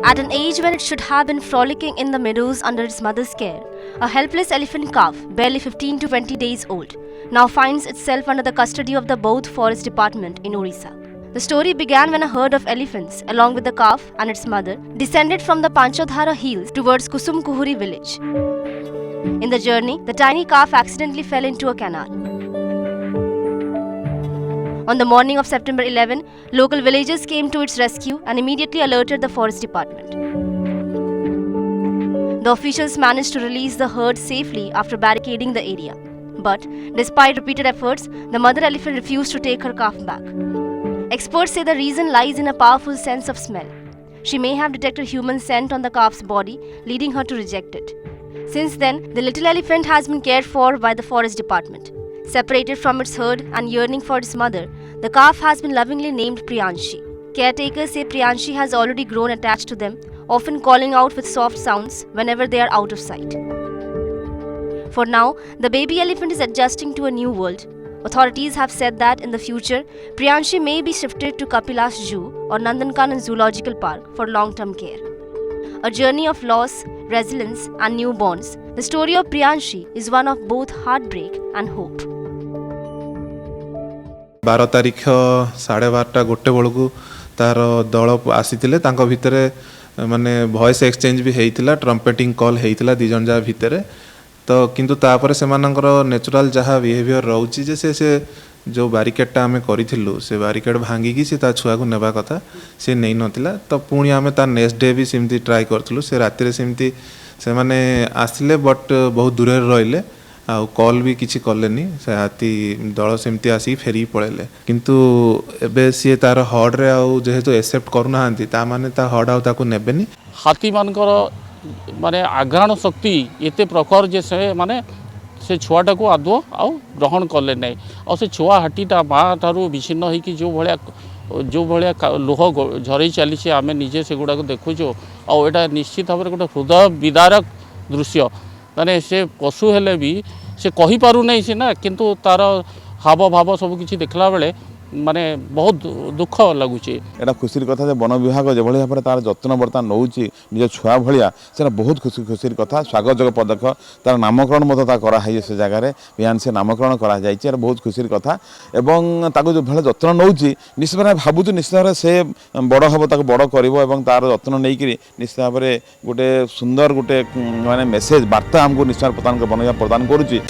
At an age when it should have been frolicking in the meadows under its mother's care, a helpless elephant calf, barely 15 to 20 days old, now finds itself under the custody of the Baud Forest Department in Orissa. The story began when a herd of elephants, along with the calf and its mother, descended from the Panchodhara hills towards Kusumkuhuri village. In the journey, the tiny calf accidentally fell into a canal. On the morning of September 11, local villagers came to its rescue and immediately alerted the forest department. The officials managed to release the herd safely after barricading the area. But, despite repeated efforts, the mother elephant refused to take her calf back. Experts say the reason lies in a powerful sense of smell. She may have detected human scent on the calf's body, leading her to reject it. Since then, the little elephant has been cared for by the forest department. Separated from its herd and yearning for its mother, the calf has been lovingly named Priyanshi. Caretakers say Priyanshi has already grown attached to them, often calling out with soft sounds whenever they are out of sight. For now, the baby elephant is adjusting to a new world. Authorities have said that in the future, Priyanshi may be shifted to Kapilas Zoo or Nandankanan Zoological Park for long-term care. A journey of loss, resilience and newborns, the story of Priyanshi is one of both heartbreak and hope. 12 तारीख 12:30 गोटे बेलू तार दल आसी भितर माने voice exchange भी होता ट्रम्पेटिंग कॉल होता दी जन जहाँ भितर तो किंतु तापर से नेचुरल जहाँ बिहेवियर रोचे से जो बारिकेडटा आम करूँ से बारिकेड भांगिकी से छुआ को नेबा कथा से नहीं नथिला तो पुणी आम तार नेक्स्ट डे भी सेमती ट्राए करूँ से राति सेमती से माने आसिले बट बहुत दूर रहिले आ कॉल भी किसी कलेनी से हाथी दल सेमती आसी फेरी पड़े किंतु एबे सी तार हर्ड रे आउ जेहेतु एक्सेप्ट करूना माने ता हर्ड आउ ताको नेबेनी हाथी मानकर माने आघ्राण शक्ति एते प्रखर जे से माने से छुआटा को आदो आउ ग्रहण कले नहीं और से छुआ हाटीटा माँ ठारू विच्छिन्न होइकी जो भाया लोह झरई चली आम निजे से गुड़ाक देखुचु आटा निश्चित भाव गोटे हृदय विदारक दृश्य माने से पशु हेले भी से कही पारु नहीं सीना किंतु तार हाव भाव सब किछि देखला बेले माने बहुत दुख लगुच एटा खुशी कथा जे वन विभाग जो भाव में तार जत्न बर्तमान नौ निज छुआ भाया से बहुत खुशी कथा स्वागतजोग्य पदक तार नामकरण कराई से जगार पियान से नामकरण कर बहुत खुशी कथा एवं जो भाई जत्न नौ निश्चित भाव भावुँ निश्चित भाव से बड़ हम बड़ कर तार जत्न नहीं निश्चित भाव में गोटे सुंदर गोटे माने मेसेज वार्ता आमको निश्चित वन विभाग प्रदान करुच्ची।